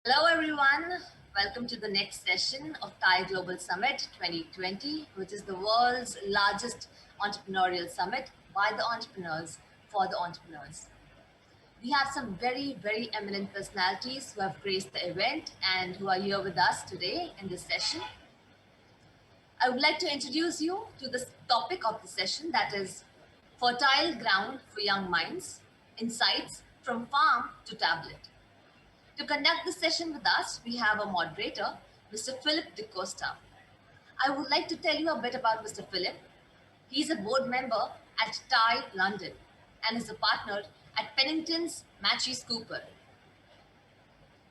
Hello, everyone. Welcome to the next session of Thai Global Summit 2020, which is the world's largest entrepreneurial summit by the entrepreneurs for the entrepreneurs. We have some very eminent personalities who have graced the event and who are here with us today in this session. I would like to introduce you to the topic of the session, that is fertile ground for young minds, insights from farm to tablet. To conduct this session with us, we have a moderator, Mr. Philip DeCosta. I would like to tell you a bit about Mr. Philip. He's a board member at TIE London and is a partner at Pennington's Matthews Cooper.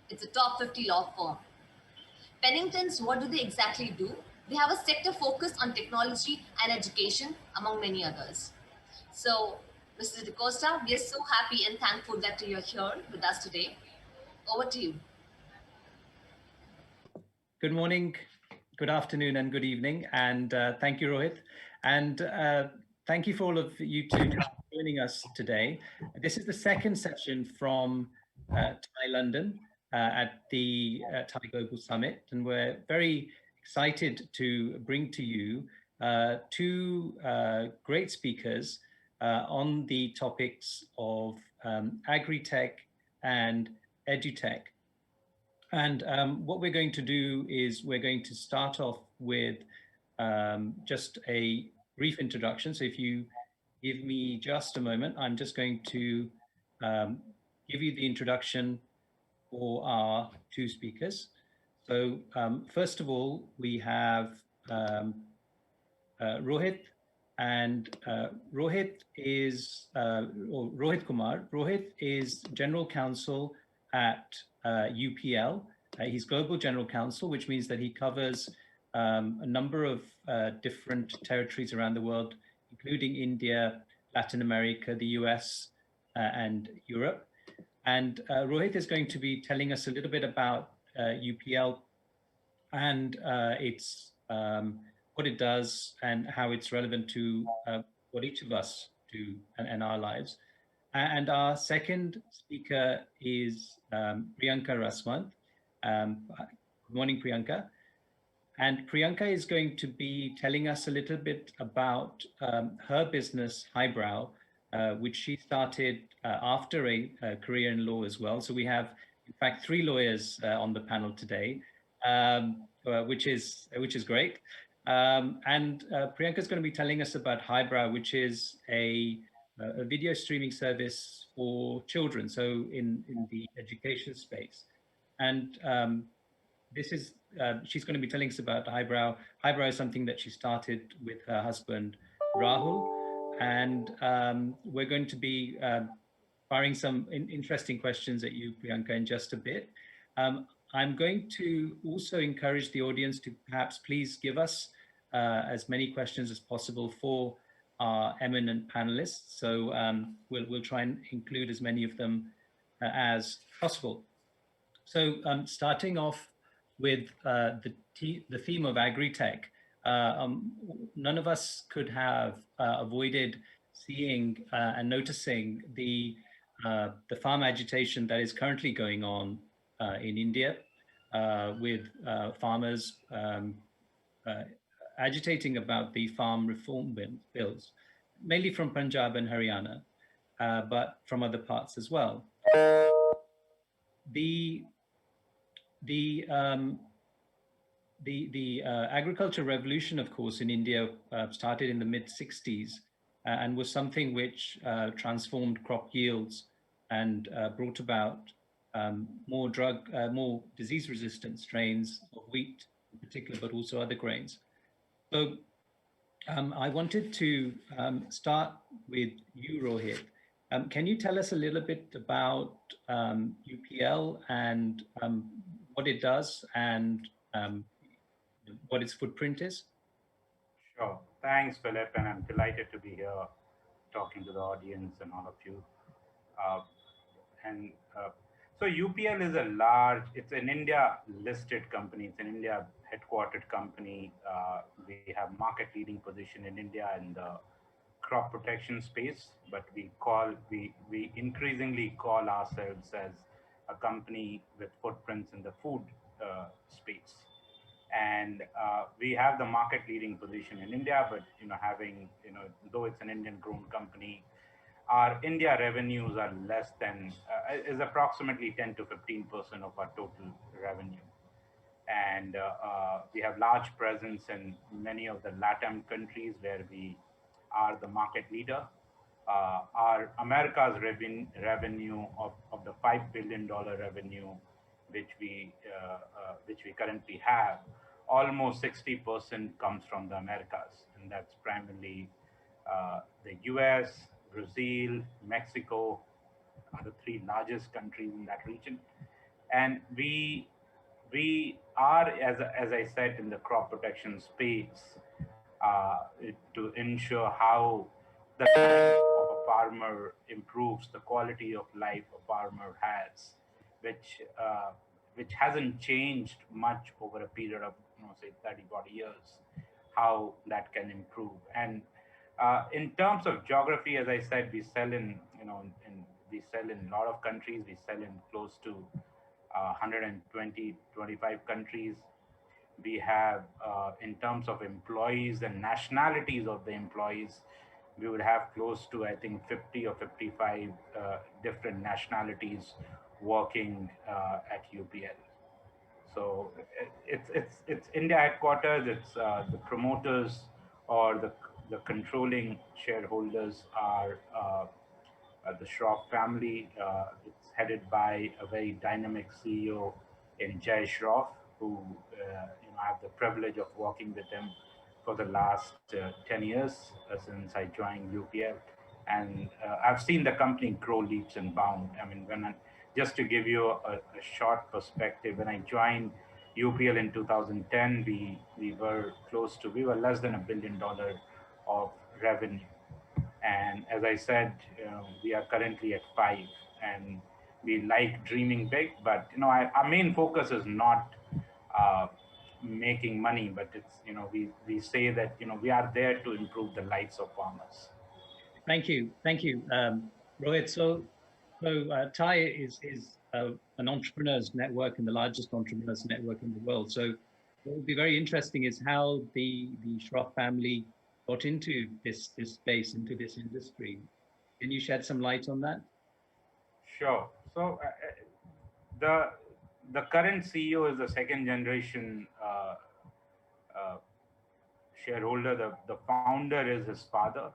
It's a top 50 law firm. Pennington's, what do they exactly do? They have a sector focused on technology and education, among many others. So, Mr. DeCosta, we are so happy and thankful that you're here with us today. Over to you. Good morning, good afternoon, and good evening. And thank you, Rohit. And thank you for all of you two joining us today. This is the second session from Thai London at the Thai Global Summit. And we're very excited to bring to you two great speakers on the topics of agri-tech and edutech. And what we're going to do is we're going to start off with just a brief introduction. So if you give me just a moment, I'm just going to give you the introduction for our two speakers. So first of all, we have Rohit, and Rohit is, or Rohit Kumar. Rohit is General Counsel at UPL. He's Global General Counsel, which means that he covers a number of different territories around the world, including India, Latin America, the US, and Europe. And Rohit is going to be telling us a little bit about UPL and its what it does and how it's relevant to what each of us do and our lives. And our second speaker is Priyanka Raswant. Good morning, Priyanka. And Priyanka is going to be telling us a little bit about her business, Highbrow, which she started after a career in law as well. So we have, in fact, three lawyers on the panel today, which is great. And Priyanka is going to be telling us about Highbrow, which is a video streaming service for children, so in the education space. And this is, she's going to be telling us about Highbrow. Highbrow is something that she started with her husband, Rahul. And we're going to be firing some interesting questions at you, Priyanka, in just a bit. I'm going to also encourage the audience to perhaps please give us as many questions as possible for our eminent panelists. So we'll try and include as many of them as possible. So starting off with the theme of agri-tech, none of us could have avoided seeing and noticing the farm agitation that is currently going on in India with farmers agitating about the farm reform bills, mainly from Punjab and Haryana, but from other parts as well. The agriculture revolution, of course, in India started in the mid-60s and was something which transformed crop yields and brought about more disease-resistant strains of wheat in particular, but also other grains. So I wanted to start with you, Rohit. Can you tell us a little bit about UPL and what it does and what its footprint is? Sure. Thanks, Philip, and I'm delighted to be here talking to the audience and all of you. So UPL is it's an India listed company. It's an India headquartered company. We have market leading position in India in the crop protection space, but we increasingly call ourselves as a company with footprints in the food space. And we have the market leading position in India, but having though it's an Indian grown company, our India revenues are less than is approximately 10 to 15% of our total revenue. And we have large presence in many of the LATAM countries where we are the market leader. Our America's revenue of the $5 billion revenue which we currently have, almost 60% comes from the Americas, and that's primarily the US, Brazil, Mexico are the three largest countries in that region. And we are, as I said, in the crop protection space to ensure how the life of a farmer improves, the quality of life a farmer has, which which hasn't changed much over a period of say 30, 40 years, how that can improve. And in terms of geography, as I said, we sell in we sell in a lot of countries. We sell in close to 120, 25 countries. We have, in terms of employees and nationalities of the employees, we would have close to, I think, 50 or 55 different nationalities working at UPL. So it's India headquarters. It's the promoters or the controlling shareholders are the Shroff family. It's headed by a very dynamic CEO in Jay Shroff, who I have the privilege of working with him for the last 10 years since I joined UPL. And I've seen the company grow leaps and bounds. I mean, just to give you a short perspective, when I joined UPL in 2010, we were less than $1 billion of revenue. And as I said, we are currently at 5, and we like dreaming big. But our main focus is not making money, but it's we say that we are there to improve the lives of farmers. Thank you, Rohit. So TIE is an entrepreneurs network and the largest entrepreneurs network in the world. So what would be very interesting is how the Shroff family got into this space, into this industry. Can you shed some light on that? Sure. So the current CEO is a second generation shareholder. The founder is his father,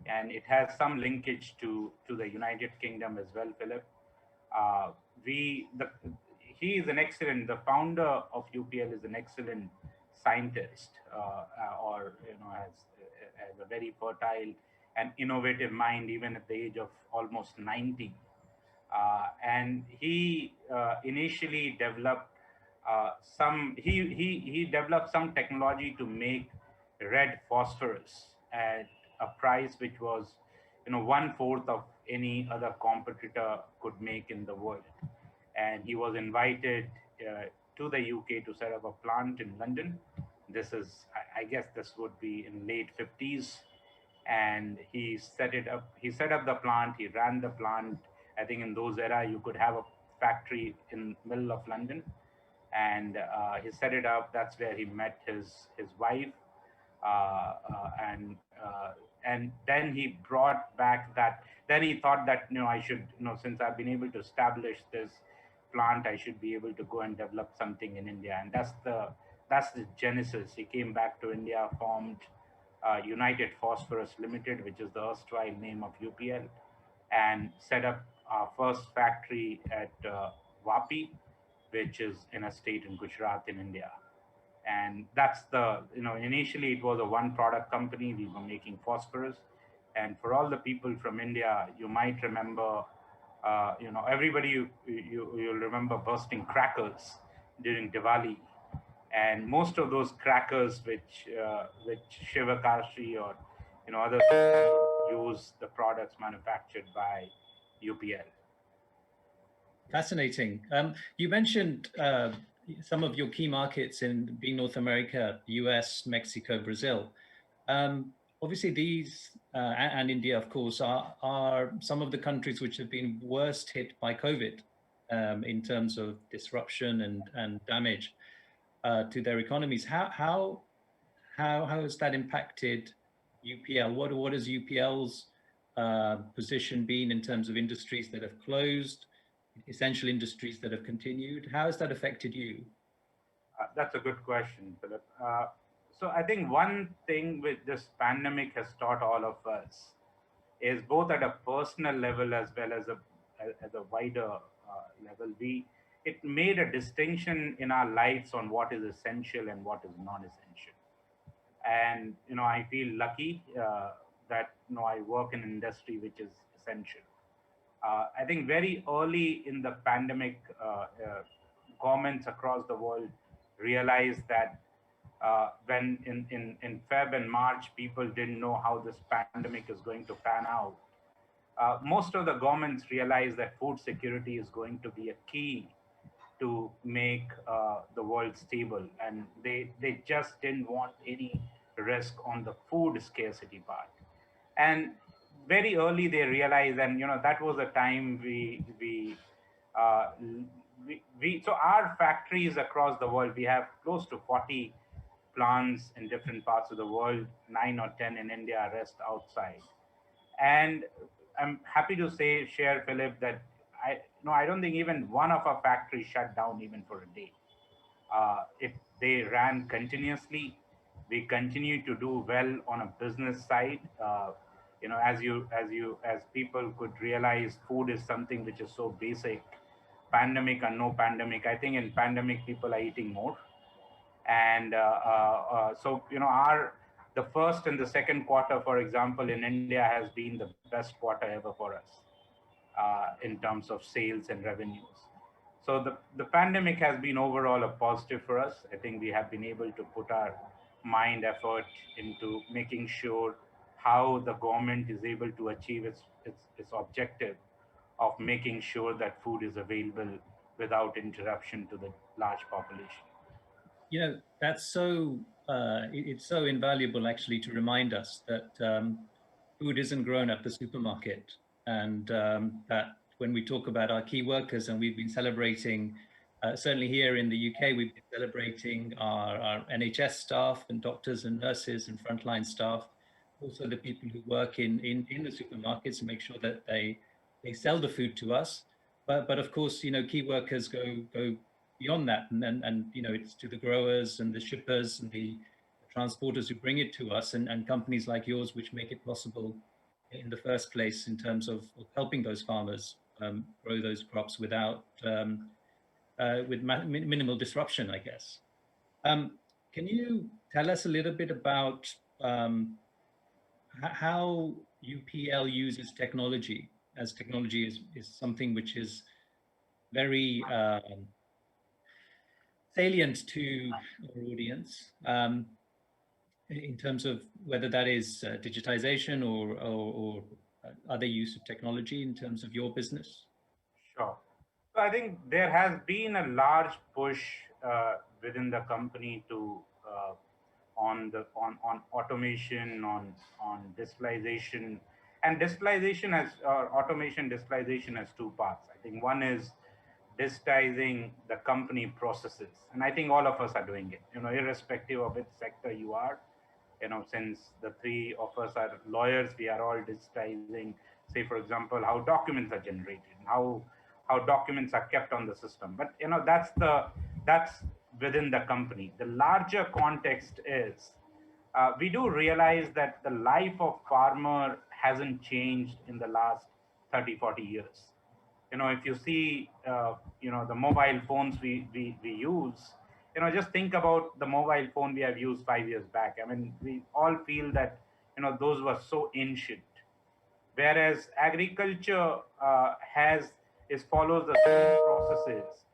and it has some linkage to the United Kingdom as well, Philip. He is an excellent. The founder of UPL is an excellent scientist, or has a very fertile and innovative mind, even at the age of almost 90. And he initially developed he developed some technology to make red phosphorus at a price which was 1/4 of any other competitor could make in the world. And he was invited to the UK to set up a plant in London. This is, I guess this would be in late 50s. And he set up the plant. He ran the plant. I think in those era you could have a factory in middle of London. And he set it up. That's where he met his wife. And then he brought back that. Then he thought that I should, since I've been able to establish this plant, I should be able to go and develop something in India. And that's the genesis. He came back to India, formed United Phosphorus Limited, which is the erstwhile name of UPL, and set up our first factory at Vapi, which is in a state in Gujarat in India. And that's initially it was a one product company. We were making phosphorus. And for all the people from India, you might remember, everybody, you'll remember bursting crackers during Diwali. And most of those crackers which Shiva Karshi or others use the products manufactured by UPL. Fascinating. You mentioned some of your key markets in being North America, US, Mexico, Brazil. Obviously, these and India, of course, are some of the countries which have been worst hit by COVID. in terms of disruption and damage to their economies. How has that impacted UPL? What has UPL's position been in terms of industries that have closed, essential industries that have continued? How has that affected you? That's a good question, Philip. So I think one thing with this pandemic has taught all of us is both at a personal level as well as a wider level. It made a distinction in our lives on what is essential and what is non-essential. And I feel lucky that I work in an industry which is essential. I think very early in the pandemic, governments across the world realized that when in Feb and March, people didn't know how this pandemic is going to pan out. Most of the governments realized that food security is going to be a key to make the world stable, and they just didn't want any risk on the food scarcity part. And very early they realized, and that was the time uh, we so our factories across the world, we have close to 40 plants in different parts of the world, 9 or 10 in India, rest outside. And I'm happy to share, Philip, that I don't think even one of our factories shut down even for a day. If they ran continuously, we continue to do well on a business side. As people could realize, food is something which is so basic. Pandemic or no pandemic, I think in pandemic people are eating more, and so our the first and the second quarter, for example, in India has been the best quarter ever for us in terms of sales and revenues. So the pandemic has been overall a positive for us. I think we have been able to put our mind effort into making sure how the government is able to achieve its objective of making sure that food is available without interruption to the large population. That's so it's so invaluable actually to remind us that food isn't grown at the supermarket, and that when we talk about our key workers, and we've been celebrating, certainly here in the UK, we've been celebrating our NHS staff and doctors and nurses and frontline staff, also the people who work in the supermarkets and make sure that they sell the food to us. But of course, key workers go beyond that, and it's to the growers and the shippers and the transporters who bring it to us, and companies like yours which make it possible in the first place in terms of helping those farmers grow those crops without with minimal disruption, I guess. Can you tell us a little bit about how UPL uses technology, as technology is something which is very salient to our audience, in terms of whether that is digitization or other use of technology in terms of your business? Sure. So I think there has been a large push within the company to on automation, on digitalization, and digitalization has automation digitalization has two parts. I think one is digitizing the company processes, and I think all of us are doing it. Irrespective of which sector you are, since the three of us are lawyers, we are all digitizing, say, for example, how documents are generated, how documents are kept on the system. But that's within the company. The larger context is we do realize that the life of farmer hasn't changed in the last 30, 40 years. If you see the mobile phones we use, just think about the mobile phone we have used 5 years back. I mean, we all feel that those were so ancient, whereas agriculture has is follows the same processes,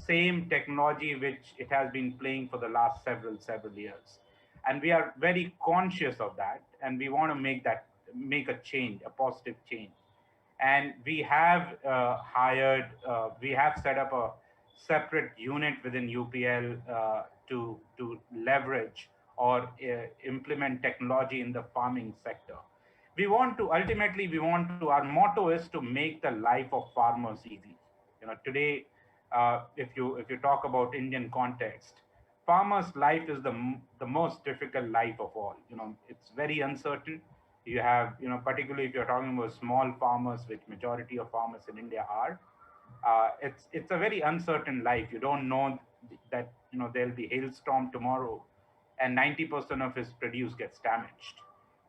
same technology which it has been playing for the last several years, and we are very conscious of that, and we want to make a change, a positive change. And we have set up a separate unit within UPL to leverage or implement technology in the farming sector. We want to our motto is to make the life of farmers easy. Today, if you talk about Indian context, farmer's life is the most difficult life of all. It's very uncertain. You have, particularly if you're talking about small farmers, which majority of farmers in India are, it's a very uncertain life. You don't know that there'll be hailstorm tomorrow, and 90% of his produce gets damaged.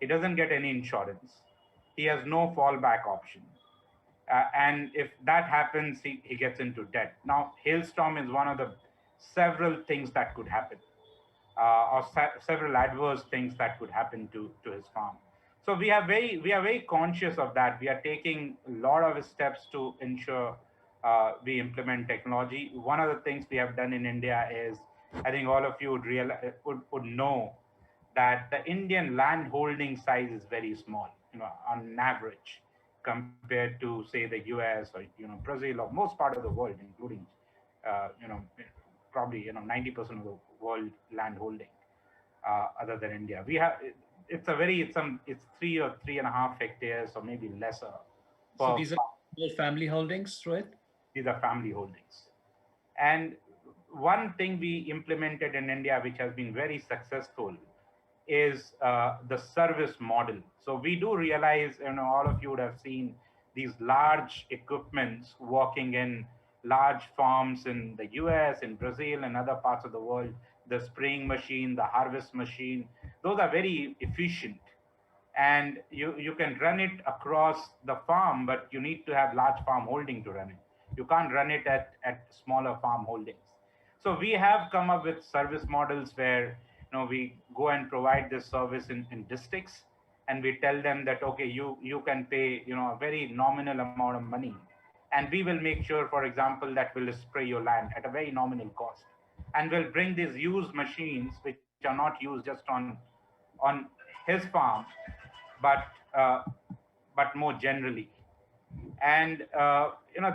He doesn't get any insurance. He has no fallback option. And if that happens, he gets into debt. Now, hailstorm is one of the several things that could happen, or several adverse things that could happen to his farm. So we are very conscious of that. We are taking a lot of steps to ensure we implement technology. One of the things we have done in India is, I think all of you would know that the Indian land holding size is very small, on average, compared to say the US or Brazil or most part of the world, including uh, you know probably 90% of the world land holding, other than India. We have it's 3 or 3.5 hectares or maybe lesser So per these are small family holdings, Rohit? these are family holdings. And one thing we implemented in India, which has been very successful, is the service model. So we do realize, all of you would have seen these large equipments working in large farms in the US, in Brazil, and other parts of the world. The spraying machine, the harvest machine, those are very efficient, and you can run it across the farm, but you need to have large farm holding to run it. You can't run it at smaller farm holdings. So we have come up with service models where we go and provide this service in districts, and we tell them that, okay, you can pay a very nominal amount of money, and we will make sure, for example, that we'll spray your land at a very nominal cost, and we'll bring these used machines which are not used just on his farm, but uh, but more generally. And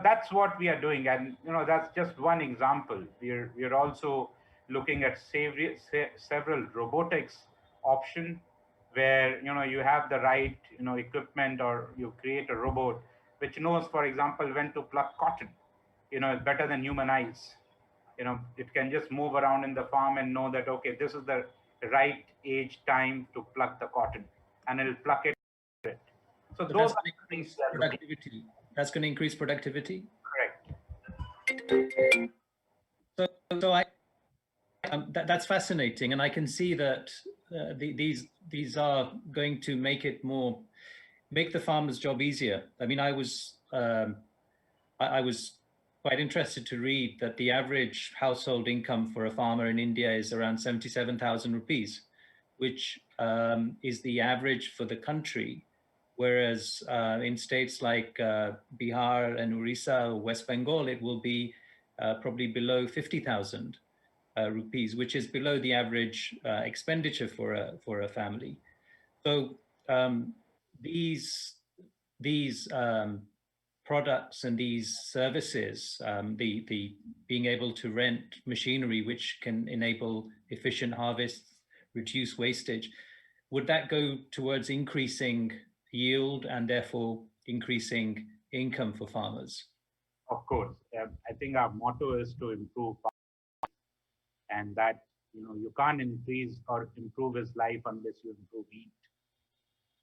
that's what we are doing. And that's just one example. We're also looking at several robotics option, where you have the right equipment, or you create a robot which knows, for example, when to pluck cotton. It's better than human eyes. It can just move around in the farm and know that, okay, this is the right age time to pluck the cotton, and it'll pluck it. So So those that's are going to the things increase we are looking. productivity. That's going to increase productivity. Correct. So that's fascinating, and I can see that these are going to make the farmer's job easier. I mean, I was quite interested to read that the average household income for a farmer in India is around 77,000 rupees, which is the average for the country. Whereas in states like Bihar and Orissa or West Bengal, it will be probably below 50,000 rupees, which is below the average expenditure for a family. So these these products and these services, the being able to rent machinery which can enable efficient harvests, reduce wastage, would that go towards increasing yield and therefore increasing income for farmers? Of course. I think our motto is to improve, and that you can't increase or improve his life unless you improve yield.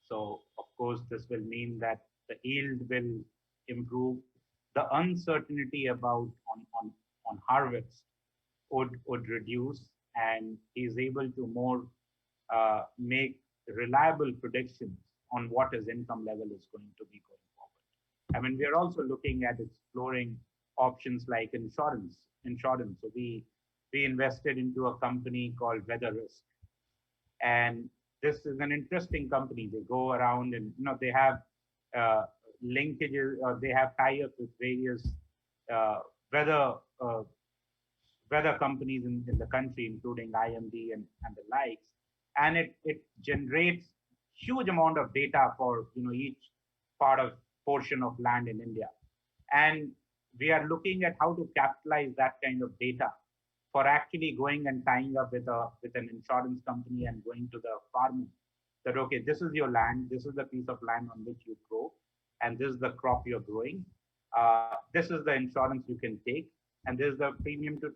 So of course, this will mean that the yield will improve. The uncertainty about on harvest would reduce, and he's able to more make reliable predictions on what his income level is going to be going forward. I mean, we are also looking at exploring options like insurance. Insurance. So we invested into a company called Weather Risk, and this is an interesting company. They go around, and they have uh, linkages, or they have tie-ups with various uh, weather uh, weather companies in the country, including IMD and the likes, and it generates huge amount of data for each part of portion of land in India, and we are looking at how to capitalize that kind of data for actually going and tying up with an insurance company and going to the farmer that, okay, this is your land, this is the piece of land on which you grow, and this is the crop you're growing. this is the insurance you can take, and this is the premium to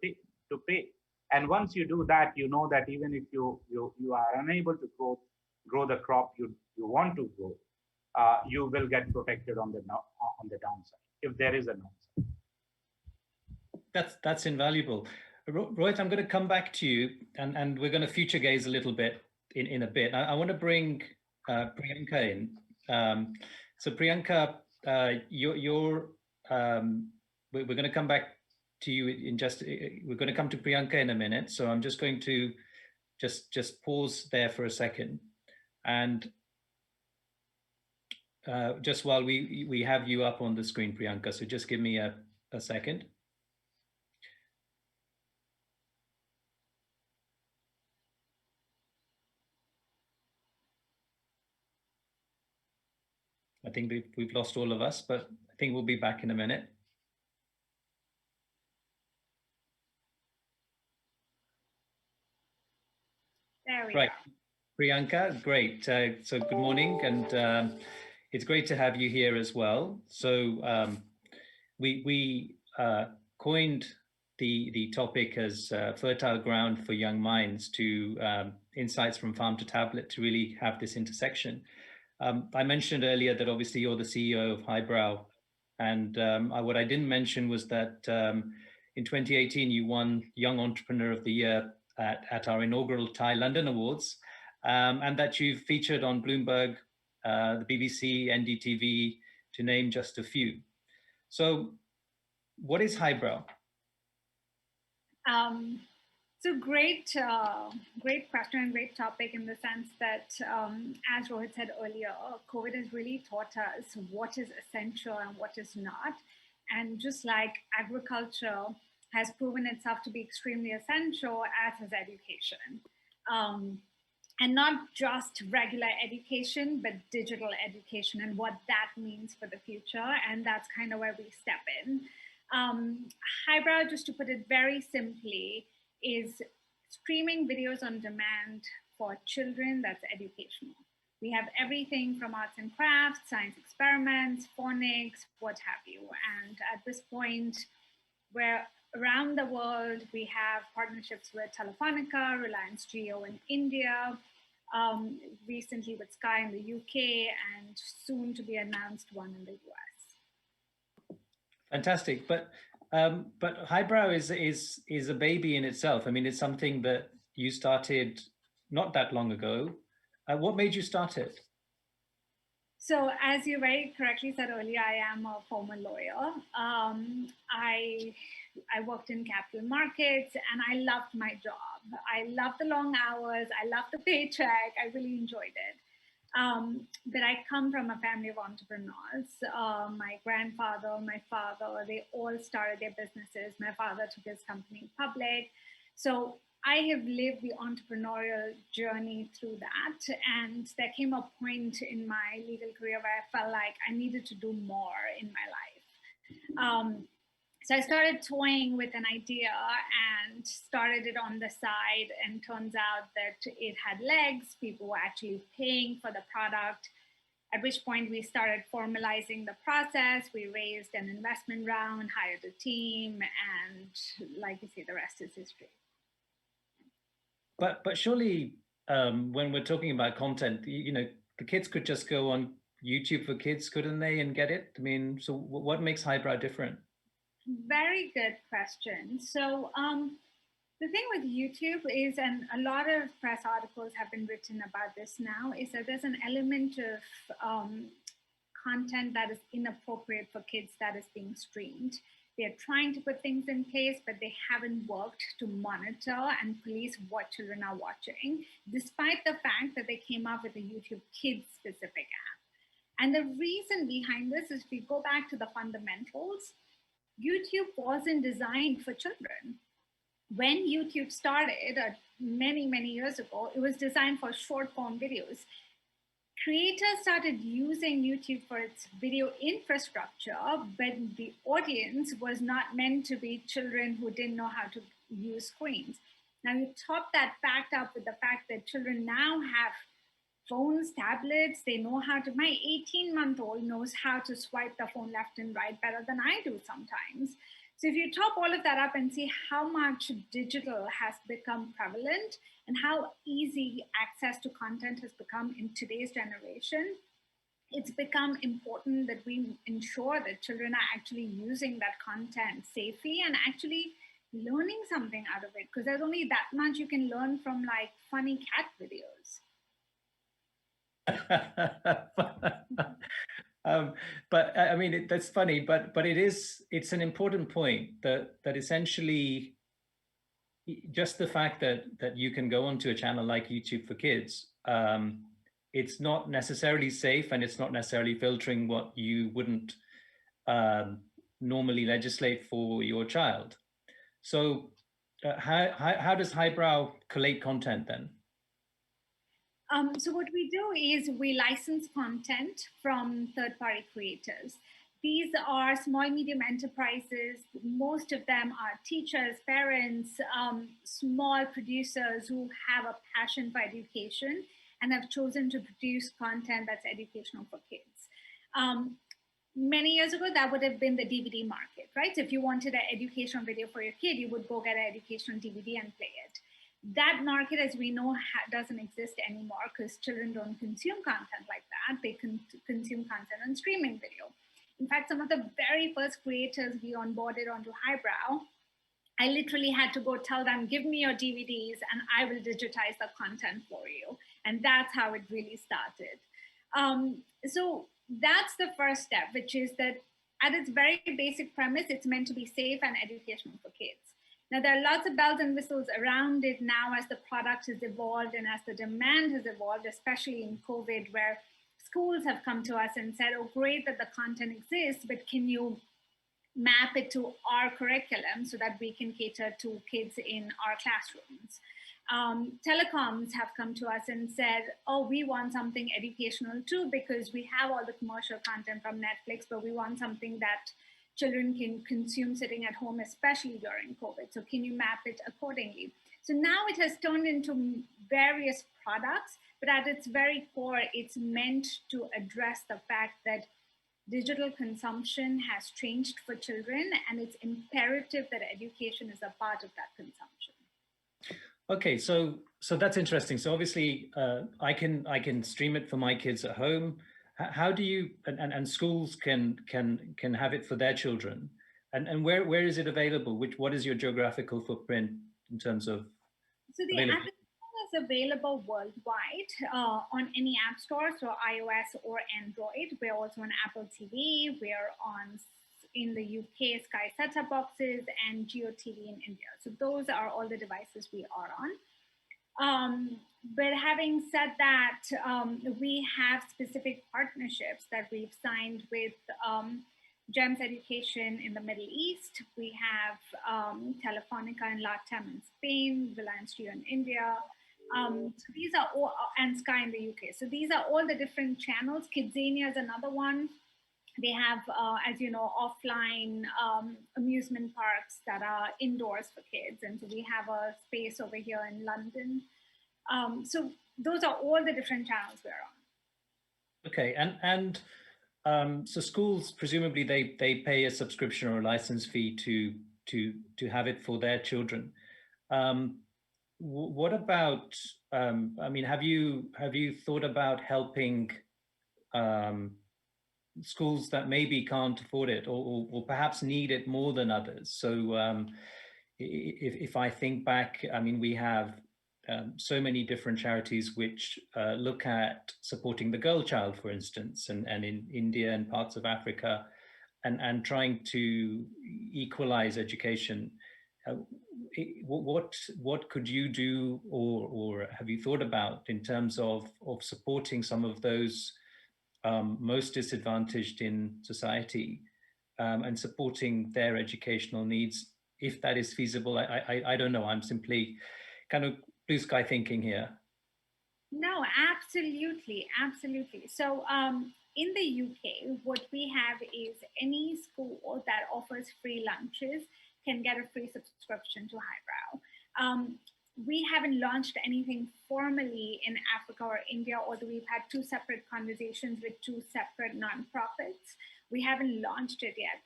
pay. And once you do that, you know that even if you are unable to grow the crop you want to grow, you will get protected on the downside if there is a downside. That's invaluable. Rohit, I'm going to come back to you, and we're going to future gaze a little bit in a bit. I want to bring Priyanka in. So Priyanka, you're we're going to come back to you in just. We're going to come to Priyanka in a minute. So I'm just going to just pause there for a second, and just while we have you up on the screen, Priyanka. So just give me a second. I think we've lost all of us, but I think we'll be back in a minute. There we right. go. Priyanka, great. So good morning, and it's great to have you here as well. So we coined the topic as fertile ground for young minds to insights from farm to tablet to really have this intersection. I mentioned earlier that obviously you're the CEO of Highbrow, and what I didn't mention was that in 2018 you won Young Entrepreneur of the Year at our inaugural Thai London Awards, and that you've featured on Bloomberg, the BBC, NDTV, to name just a few. So what is Highbrow? So great question and great topic in the sense that, as Rohit said earlier, COVID has really taught us what is essential and what is not. And just like agriculture has proven itself to be extremely essential, as has education. And not just regular education, but digital education and what that means for the future. And that's kind of where we step in. Highbrow, just to put it very simply, is streaming videos on demand for children that's educational. We have everything from arts and crafts, science experiments, phonics, what have you. And at this point, we're around the world, we have partnerships with Telefonica, Reliance Jio in India, recently with Sky in the UK, and soon to be announced one in the US. Fantastic, but Highbrow is a baby in itself. I mean, it's something that you started not that long ago. What made you start it? So, as you very correctly said earlier, I am a former lawyer. I worked in capital markets, and I loved my job. I loved the long hours. I loved the paycheck. I really enjoyed it. But I come from a family of entrepreneurs. My grandfather, my father, they all started their businesses. My father took his company public. So I have lived the entrepreneurial journey through that. And there came a point in my legal career where I felt like I needed to do more in my life. So I started toying with an idea and started it on the side, and turns out that it had legs. People were actually paying for the product, at which point we started formalizing the process. We raised an investment round, hired a team, and like you say, the rest is history. But surely when we're talking about content, you know, the kids could just go on YouTube for Kids, couldn't they, and get it? I mean, so what makes Highbrow different? Very good question. So the thing with YouTube is, and a lot of press articles have been written about this now, is that there's an element of content that is inappropriate for kids that is being streamed. They're trying to put things in place, but they haven't worked to monitor and police what children are watching, despite the fact that they came up with a YouTube Kids specific app. And the reason behind this is, if we go back to the fundamentals, YouTube wasn't designed for children. When YouTube started many, many years ago, it was designed for short form videos. Creators started using YouTube for its video infrastructure, but the audience was not meant to be children who didn't know how to use screens. Now you top that fact up with the fact that children now have phones, tablets. They know how to, my 18-month-old knows how to swipe the phone left and right better than I do sometimes. So if you top all of that up and see how much digital has become prevalent and how easy access to content has become in today's generation, it's become important that we ensure that children are actually using that content safely and actually learning something out of it, because there's only that much you can learn from like funny cat videos. But I mean, that's funny, but it's an important point that essentially just the fact that you can go onto a channel like YouTube for Kids, it's not necessarily safe and it's not necessarily filtering what you wouldn't normally legislate for your child. So how does Highbrow collate content then? So what we do is we license content from third-party creators. These are small, medium enterprises. Most of them are teachers, parents, small producers who have a passion for education and have chosen to produce content that's educational for kids. Many years ago, that would have been the DVD market, right? So if you wanted an educational video for your kid, you would go get an educational DVD and play it. That market, as we know, doesn't exist anymore because children don't consume content like that. They consume content on streaming video. In fact, some of the very first creators we onboarded onto Highbrow, I literally had to go tell them, give me your DVDs and I will digitize the content for you. And that's how it really started. So that's the first step, which is that at its very basic premise, it's meant to be safe and educational for kids. Now, there are lots of bells and whistles around it now as the product has evolved and as the demand has evolved, especially in COVID, where schools have come to us and said, oh, great that the content exists, but can you map it to our curriculum so that we can cater to kids in our classrooms? Telecoms have come to us and said, oh, we want something educational too, because we have all the commercial content from Netflix, but we want something that children can consume sitting at home, especially during COVID. So can you map it accordingly? So now it has turned into various products, but at its very core, it's meant to address the fact that digital consumption has changed for children, and it's imperative that education is a part of that consumption. Okay, so that's interesting. So obviously, I can stream it for my kids at home. How do you and schools can have it for their children, and where is it available? What is your geographical footprint in terms of? So the app is available worldwide on any app store, so iOS or Android. We're also on Apple TV. We're on in the UK Sky set-top boxes and GeoTV in India. So those are all the devices we are on. But having said that, we have specific partnerships that we've signed with GEMS Education in the Middle East. We have Telefonica in LATAM in Spain, Reliance Jio in India. So these are all, and Sky in the UK. So these are all the different channels. Kidzania is another one. They have, as you know, offline amusement parks that are indoors for kids. And so we have a space over here in London. So those are all the different channels we're on. Okay, and so schools, presumably they pay a subscription or a license fee to have it for their children. What about, I mean, have you thought about helping schools that maybe can't afford it or perhaps need it more than others? So if I think back, I mean, we have so many different charities which look at supporting the girl child, for instance, and in India and parts of Africa, and trying to equalize education. What could you do, or have you thought about in terms of supporting some of those most disadvantaged in society and supporting their educational needs, if that is feasible? I don't know. I'm simply kind of blue sky thinking here. No, absolutely, absolutely. So in the UK, what we have is any school that offers free lunches can get a free subscription to Highbrow. we haven't launched anything formally in Africa or India, although we've had two separate conversations with two separate nonprofits. We haven't launched it yet.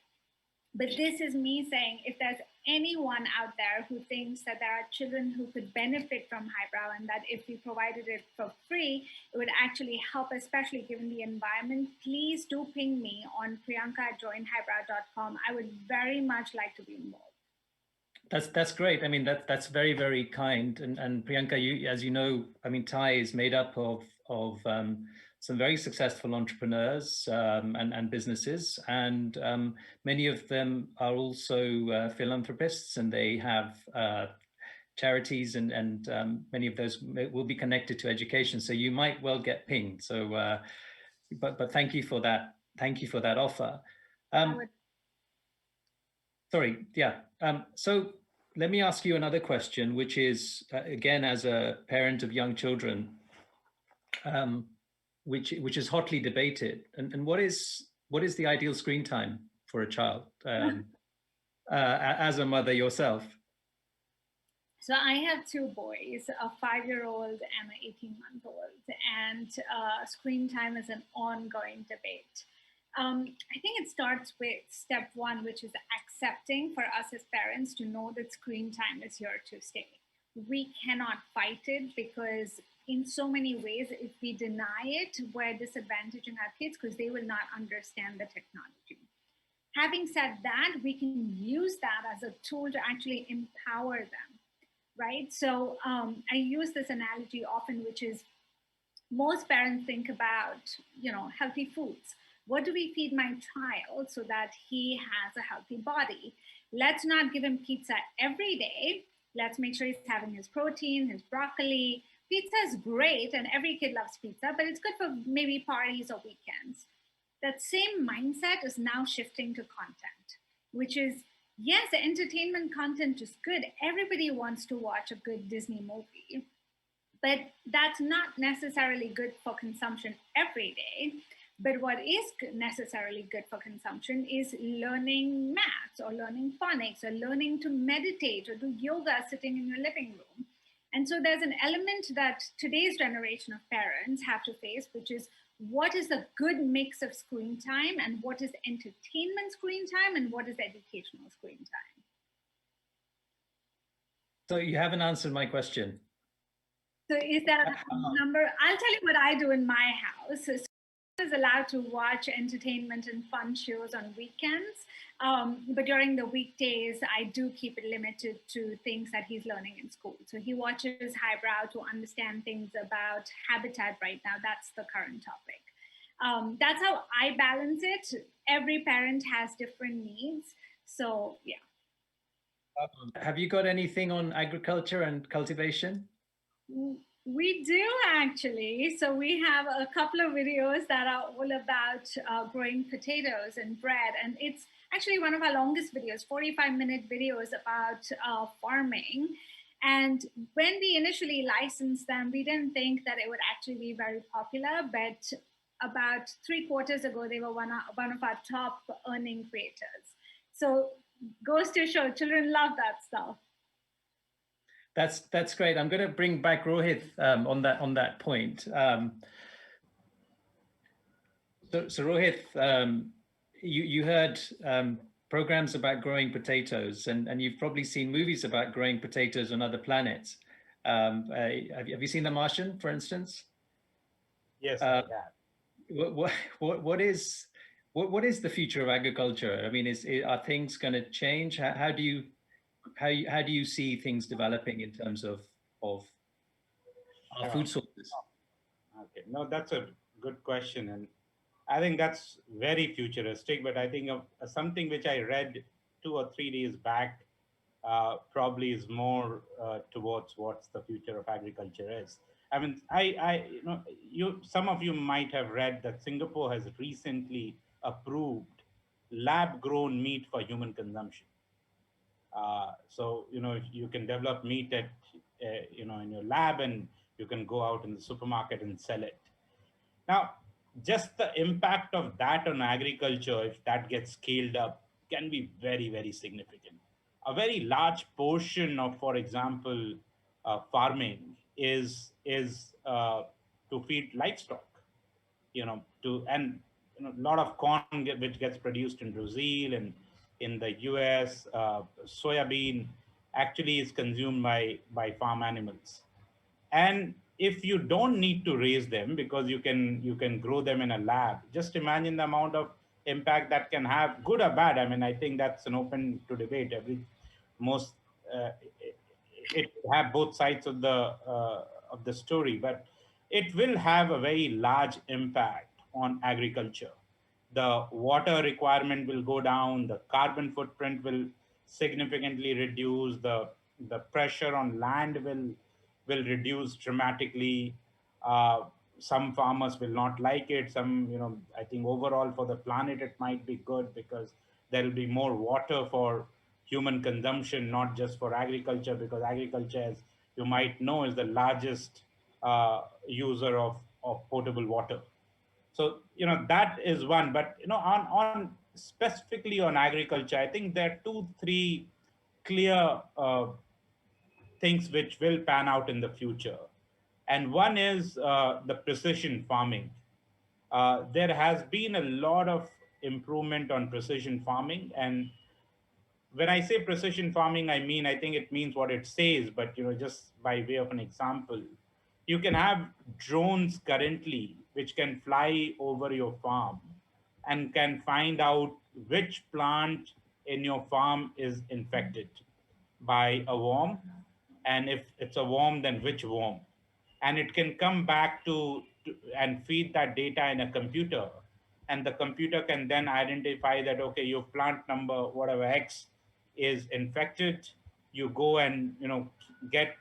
But this is me saying, if there's anyone out there who thinks that there are children who could benefit from highbrow, and that if we provided it for free, it would actually help, especially given the environment, please do ping me on priyanka@joinhighbrow.com. I would very much like to be involved. That's great. I mean, that's very, very kind. And Priyanka, you, as you know, I mean, Thai is made up of some very successful entrepreneurs and businesses, and many of them are also philanthropists, and they have charities, and many of those will be connected to education. So you might well get pinged. So, but thank you for that. Thank you for that offer. Sorry, yeah. So let me ask you another question, which is, again, as a parent of young children, which is hotly debated. And what is the ideal screen time for a child, as a mother yourself? So I have two boys, a 5-year-old and an 18-month-old, and screen time is an ongoing debate. I think it starts with step one, which is accepting for us as parents to know that screen time is here to stay. We cannot fight it, because in so many ways, if we deny it, we're disadvantaging our kids because they will not understand the technology. Having said that, we can use that as a tool to actually empower them, right? So I use this analogy often, which is most parents think about, healthy foods. What do we feed my child so that he has a healthy body? Let's not give him pizza every day. Let's make sure he's having his protein, his broccoli. Pizza is great, and every kid loves pizza, but it's good for maybe parties or weekends. That same mindset is now shifting to content, which is, yes, the entertainment content is good. Everybody wants to watch a good Disney movie, but that's not necessarily good for consumption every day. But what is necessarily good for consumption is learning maths, or learning phonics, or learning to meditate or do yoga sitting in your living room. And so there's an element that today's generation of parents have to face, which is, what is a good mix of screen time, and what is entertainment screen time, and what is educational screen time? So you haven't answered my question. So is that a number? I'll tell you what I do in my house. So is allowed to watch entertainment and fun shows on weekends, but during the weekdays, I do keep it limited to things that he's learning in school. So he watches highbrow to understand things about habitat right now. That's the current topic. That's how I balance it. Every parent has different needs. So, yeah. Have you got anything on agriculture and cultivation? We do, actually. So we have a couple of videos that are all about growing potatoes and bread. And it's actually one of our longest videos, 45-minute videos about farming. And when we initially licensed them, we didn't think that it would actually be very popular. But about 3 quarters ago, they were one of our top earning creators. So goes to show, children love that stuff. That's great. I'm going to bring back Rohit on that point. So Rohit, you heard programs about growing potatoes, and you've probably seen movies about growing potatoes on other planets. Have you seen The Martian, for instance? Yes, I have. What is the future of agriculture? I mean, are things going to change? How do you see things developing in terms of our food sources? Okay, no, that's a good question, and I think that's very futuristic. But I think of something which I read 2 or 3 days back probably is more towards what the future of agriculture is. I mean, some of you might have read that Singapore has recently approved lab-grown meat for human consumption. So you can develop meat at in your lab, and you can go out in the supermarket and sell it. Now, just the impact of that on agriculture, if that gets scaled up, can be very, very significant. A very large portion of, for example, farming is to feed livestock, to and a lot of corn which gets produced in Brazil and in the US, soybean actually is consumed by farm animals. And if you don't need to raise them because you can grow them in a lab, just imagine the amount of impact that can have, good or bad. I mean, I think that's an open to debate. Every most it have both sides of the story, but it will have a very large impact on agriculture. The water requirement will go down, the carbon footprint will significantly reduce, the pressure on land will reduce dramatically. Uh, some farmers will not like it. Some, I think overall for the planet it might be good because there will be more water for human consumption, not just for agriculture, because agriculture, as you might know, is the largest user of potable water. So that is one. But on specifically on agriculture, I think there are two three clear things which will pan out in the future. And one is the precision farming. There has been a lot of improvement on precision farming. And when I say precision farming, I mean, I think it means what it says, but just by way of an example, you can have drones currently which can fly over your farm and can find out which plant in your farm is infected by a worm, and if it's a worm, then which worm. And it can come back to and feed that data in a computer, and the computer can then identify that, okay, your plant number whatever X is infected. You go and get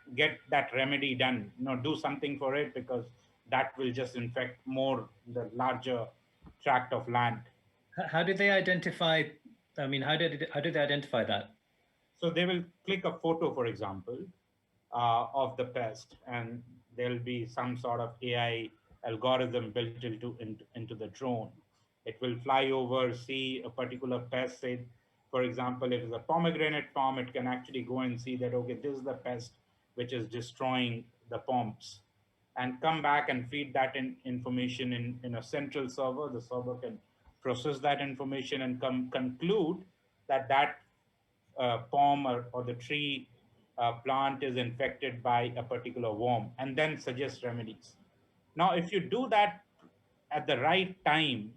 that remedy done, do something for it, because that will just infect more the larger tract of land. How did they identify? I mean, how did they identify that? So they will click a photo, for example, of the pest, and there'll be some sort of AI algorithm built into the drone. It will fly over, see a particular pest. Say, for example, if it's a pomegranate farm, it can actually go and see that, okay, this is the pest which is destroying the poms, and come back and feed that information in a central server. The server can process that information and conclude that palm or the tree plant is infected by a particular worm, and then suggest remedies. Now, if you do that at the right time,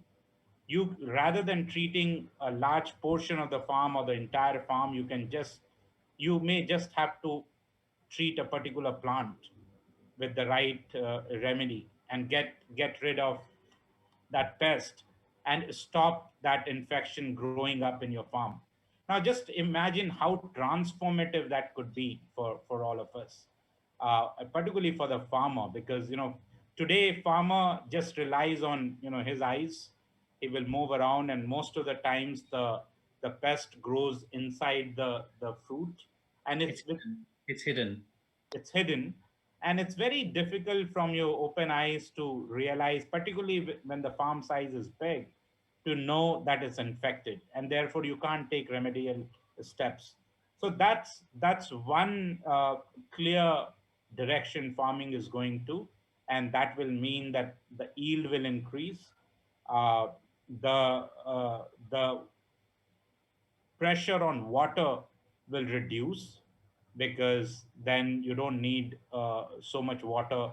you, rather than treating a large portion of the farm or the entire farm, you may just have to treat a particular plant with the right remedy and get rid of that pest and stop that infection growing up in your farm. Now, just imagine how transformative that could be for all of us, particularly for the farmer, because today farmer just relies on his eyes. He will move around, and most of the times the pest grows inside the fruit, and It's hidden. It's hidden. it's hidden, and it's very difficult from your open eyes to realize, particularly when the farm size is big, to know that it's infected, and therefore you can't take remedial steps. So that's one clear direction farming is going to, and that will mean that the yield will increase. uh, the pressure on water will reduce, because then you don't need so much water.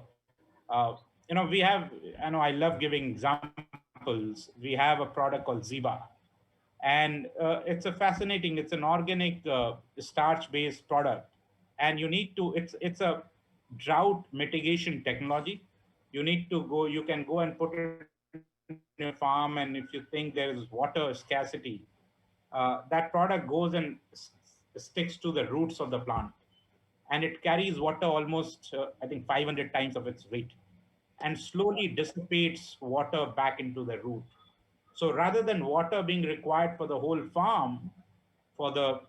We have, I love giving examples. We have a product called Ziba, and it's an organic starch-based product, and it's a drought mitigation technology. You can go and put it in your farm, and if you think there is water scarcity, that product goes and sticks to the roots of the plant, and it carries water almost, I think, 500 times of its weight, and slowly dissipates water back into the root. So rather than water being required for the whole farm, for the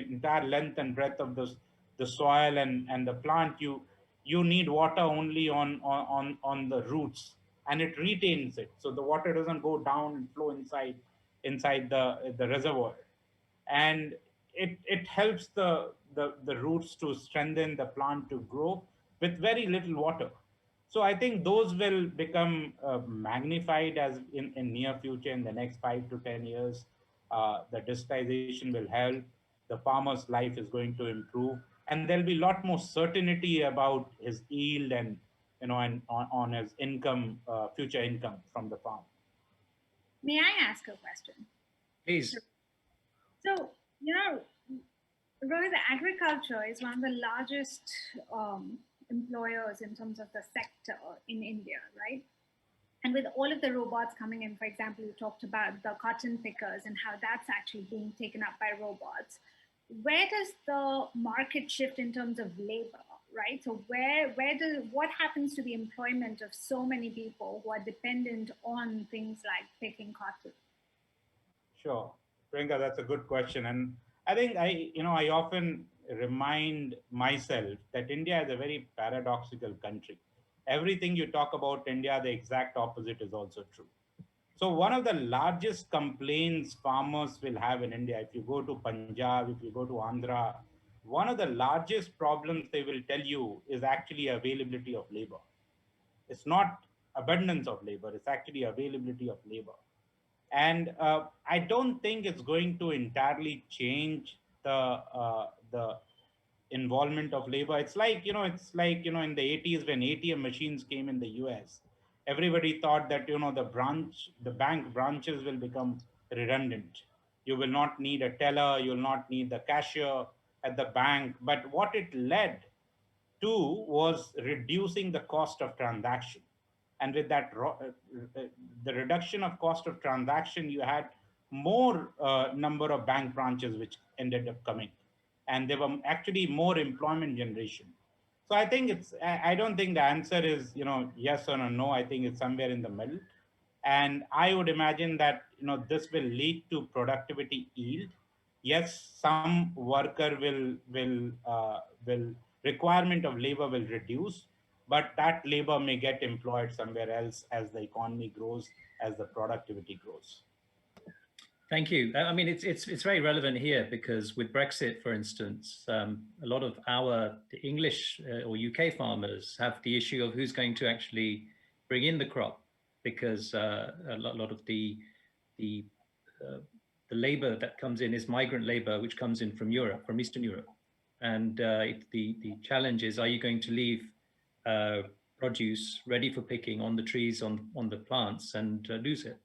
entire length and breadth of the soil and the plant, you need water only on the roots, and it retains it. So the water doesn't go down and flow inside the reservoir. And it helps the roots to strengthen the plant to grow with very little water. So I think those will become magnified as in near future in the next 5 to 10 years. The digitization will help. The farmer's life is going to improve, and there'll be a lot more certainty about his yield and and on his income, future income from the farm. May I ask a question? Please. So, you know, Rohit, agriculture is one of the largest employers in terms of the sector in India, right? And with all of the robots coming in, for example, you talked about the cotton pickers and how that's actually being taken up by robots. Where does the market shift in terms of labor, right? So what happens to the employment of so many people who are dependent on things like picking cotton? Sure, Priyanka, that's a good question, and I think I often remind myself that India is a very paradoxical country. Everything you talk about India, the exact opposite is also true. So one of the largest complaints farmers will have in India, if you go to Punjab, if you go to Andhra, one of the largest problems they will tell you is actually availability of labor. It's not abundance of labor; it's actually availability of labor. And I don't think it's going to entirely change the involvement of labor. It's like in the 80s when ATM machines came in the US, everybody thought that the bank branches will become redundant. You will not need a teller, you will not need the cashier at the bank. But what it led two was reducing the cost of transaction. And with the reduction of cost of transaction, you had more number of bank branches which ended up coming, and there were actually more employment generation. So I think I don't think the answer is yes or no. I think it's somewhere in the middle, and I would imagine that this will lead to productivity yield. Yes, some worker will requirement of labor will reduce, but that labor may get employed somewhere else as the economy grows, as the productivity grows. Thank you. I mean, it's very relevant here because with Brexit, for instance, a lot of the English or UK farmers have the issue of who's going to actually bring in the crop, because a lot of the uh, the labor that comes in is migrant labor, which comes in from Europe, from Eastern Europe, and the challenge is: are you going to leave uh, produce ready for picking on the trees, on the plants, and lose it?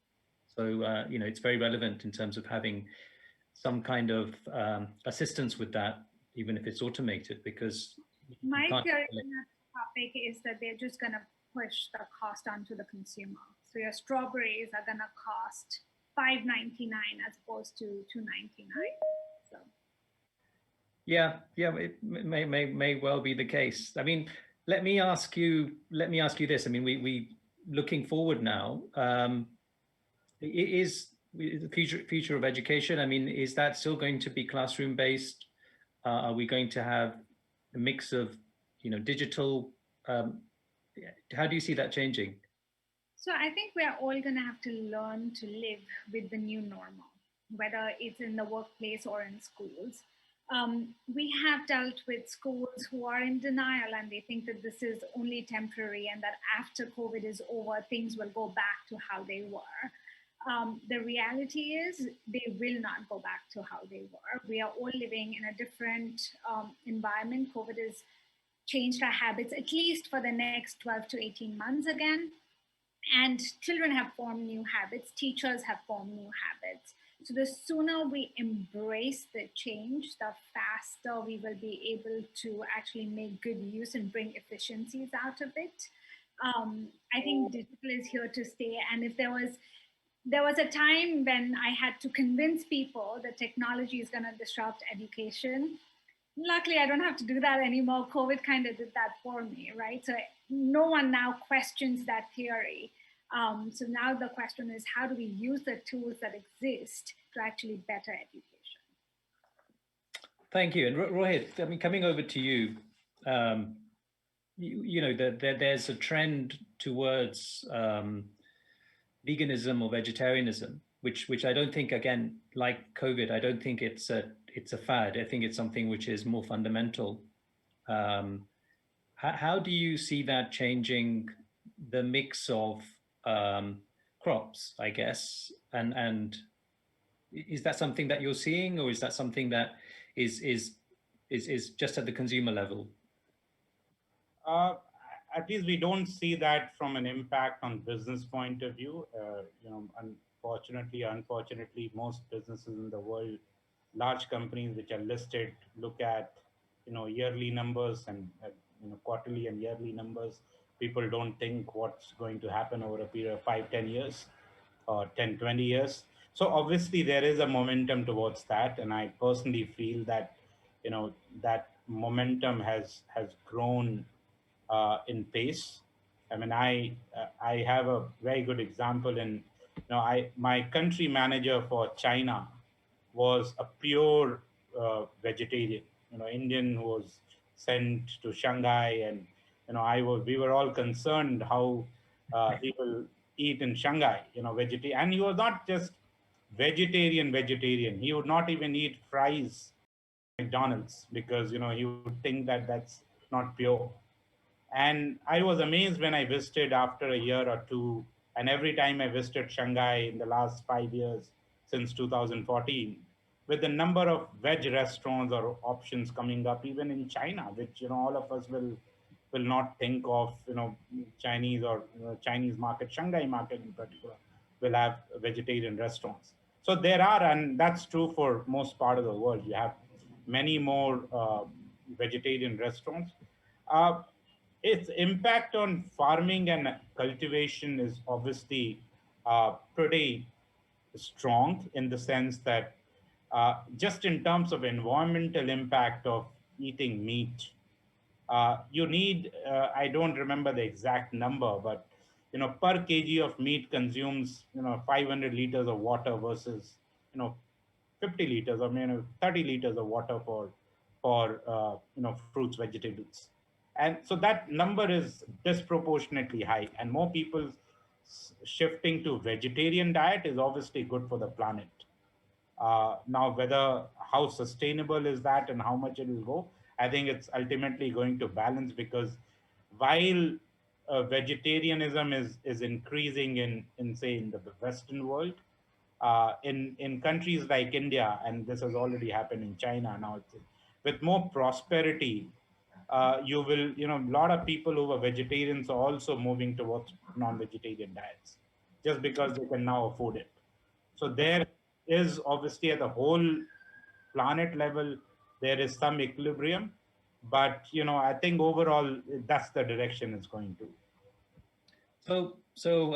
So, it's very relevant in terms of having some kind of assistance with that, even if it's automated, because you My can't. theory on that topic is that they're just going to push the cost onto the consumer. So your strawberries are going to cost $5.99 as opposed to $2.99. So Yeah, it may well be the case. I mean, let me ask you this. I mean, we looking forward now. Is the future of education? I mean, is that still going to be classroom based? Are we going to have a mix of, digital? Um, how do you see that changing? So I think we are all going to have to learn to live with the new normal, whether it's in the workplace or in schools. We have dealt with schools who are in denial and they think that this is only temporary and that after COVID is over, things will go back to how they were. The reality is they will not go back to how they were. We are all living in a different environment. COVID has changed our habits, at least for the next 12 to 18 months again. And children have formed new habits, teachers have formed new habits. So the sooner we embrace the change, the faster we will be able to actually make good use and bring efficiencies out of it. I think digital is here to stay. And if there was a time when I had to convince people that technology is going to disrupt education. Luckily, I don't have to do that anymore. COVID kind of did that for me, right? So no one now questions that theory. So now the question is, how do we use the tools that exist to actually better education? Thank you. And Rohit, I mean, coming over to you, there's a trend towards veganism or vegetarianism, which I don't think, again, like COVID, I don't think it's a fad. I think it's something which is more fundamental. Um, how do you see that changing the mix of um, crops, I guess, and is that something that you're seeing, or is that something that is is is just at the consumer level? Uh, at least we don't see that from an impact on business point of view. Unfortunately, most businesses in the world, large companies which are listed, look at yearly numbers and quarterly and yearly numbers. People don't think what's going to happen over a period of 5, 10 years or 10, 20 years. So obviously there is a momentum towards that, and I personally feel that that momentum has grown in pace. I mean, I have a very good example in, I my country manager for China was a pure vegetarian, Indian, who was sent to Shanghai, and we were all concerned how he will eat in Shanghai, vegetarian, and he was not just vegetarian. He would not even eat fries McDonald's because he would think that that's not pure. And I was amazed when I visited after a year or two. And every time I visited Shanghai in the last 5 years, since 2014, with the number of veg restaurants or options coming up, even in China, which all of us will not think of, Chinese or Chinese market, Shanghai market in particular, will have vegetarian restaurants. So there are, and that's true for most part of the world. You have many more vegetarian restaurants. Uh, its impact on farming and cultivation is obviously pretty strong, in the sense that just in terms of environmental impact of eating meat, you need, I don't remember the exact number, but per kg of meat consumes 500 liters of water versus you know 50 liters or 30 liters of water for fruits, vegetables. And so that number is disproportionately high, and more people shifting to vegetarian diet is obviously good for the planet. Now, whether how sustainable is that and how much it will go, I think it's ultimately going to balance, because while vegetarianism is increasing in say in the Western world, in countries like India, and this has already happened in China now, with more prosperity, you will, a lot of people who were vegetarians are also moving towards non-vegetarian diets, just because they can now afford it. So there is obviously at the whole planet level, there is some equilibrium, but I think overall that's the direction it's going to. So,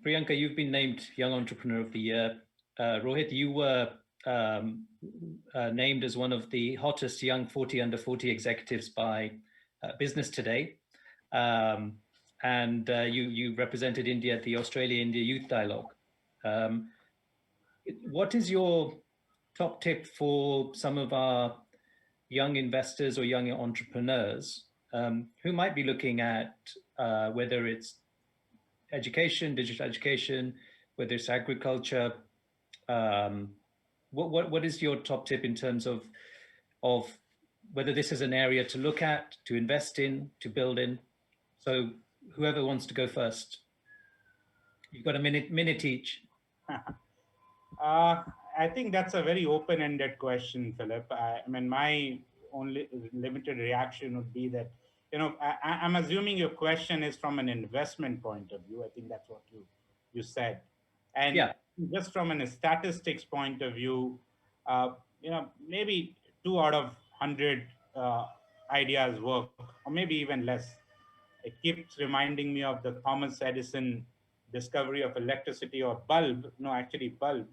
Priyanka, you've been named Young Entrepreneur of the Year. Rohit, you were named as one of the hottest young 40 under 40 executives by Business Today. And you represented India at the Australia-India Youth Dialogue. What is your top tip for some of our young investors or young entrepreneurs who might be looking at whether it's education, digital education, whether it's agriculture? What is your top tip in terms of whether this is an area to look at, to invest in, to build in? So whoever wants to go first, you've got a minute each. Uh, I think that's a very open-ended question, Philip. I mean, my only limited reaction would be that, I'm assuming your question is from an investment point of view. I think that's what you said. And Yeah. just from a statistics point of view, maybe 2 out of 100 ideas work, or maybe even less. It keeps reminding me of the Thomas Edison discovery of electricity, or bulb, no, actually bulb,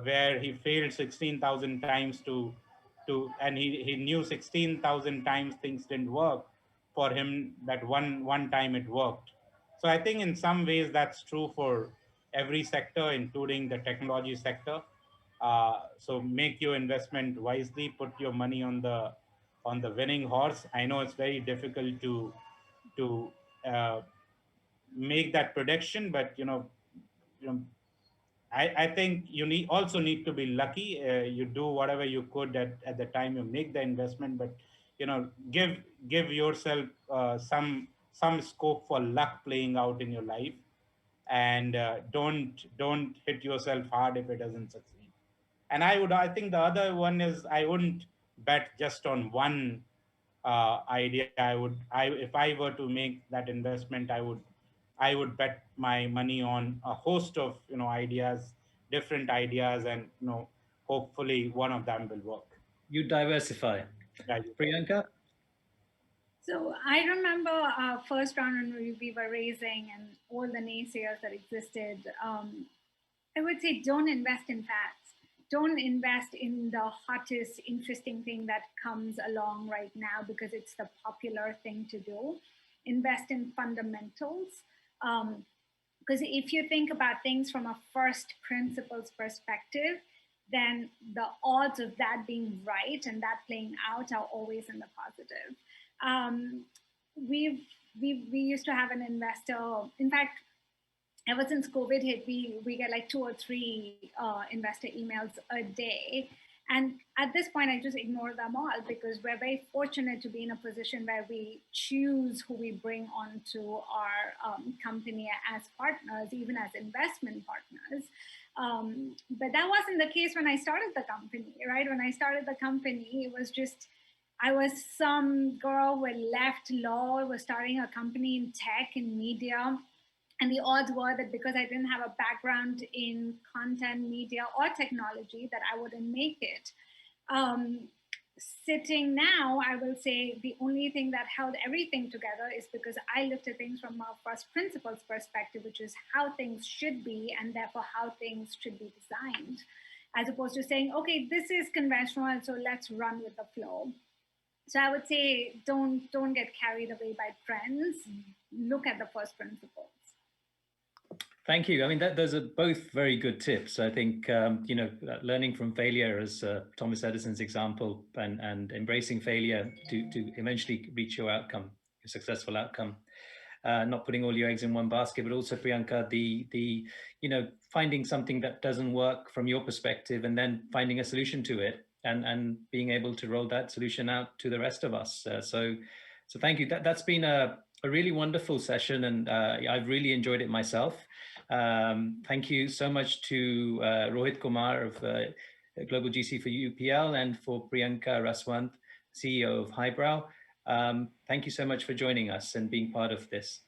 where he failed 16,000 times and he knew 16,000 times things didn't work. For him, that one time it worked. So I think in some ways that's true for every sector, including the technology sector. So make your investment wisely, put your money on the winning horse. I know it's very difficult to uh, make that prediction, but you know I think you also need to be lucky. You do whatever you could at the time you make the investment, but give yourself some scope for luck playing out in your life, and don't hit yourself hard if it doesn't succeed. And I think the other one is I wouldn't bet just on one idea. If I were to make that investment, I would bet my money on a host of ideas, different ideas, and hopefully one of them will work. You diversify. Yeah, you bet. Priyanka? So I remember our first round when we were raising and all the naysayers that existed. I would say don't invest in fads. Don't invest in the hottest, interesting thing that comes along right now because it's the popular thing to do. Invest in fundamentals. Because if you think about things from a first principles perspective, then the odds of that being right and that playing out are always in the positive. Um, we've we used to have an investor. In fact, ever since COVID hit, we get like 2 or 3 investor emails a day. And at this point, I just ignore them all because we're very fortunate to be in a position where we choose who we bring onto our company as partners, even as investment partners. But that wasn't the case when I started the company, right? When I started the company, it was just I was some girl who had left law, was starting a company in tech and media, and the odds were that because I didn't have a background in content, media, or technology, that I wouldn't make it. Um, Sitting now, I will say the only thing that held everything together is because I looked at things from a first principles perspective, which is how things should be and therefore how things should be designed, as opposed to saying, okay, this is conventional, and so let's run with the flow. So I would say don't get carried away by trends. Look at the first principles. Thank you. I mean, those are both very good tips. I think, learning from failure, as Thomas Edison's example, and embracing failure to eventually reach your outcome, your successful outcome. Not putting all your eggs in one basket, but also, Priyanka, the finding something that doesn't work from your perspective and then finding a solution to it and being able to roll that solution out to the rest of us. So thank you. That's been a really wonderful session, and I've really enjoyed it myself. Thank you so much to Rohit Kumar of Global GC for UPL, and for Priyanka Raswant, CEO of Highbrow. Thank you so much for joining us and being part of this.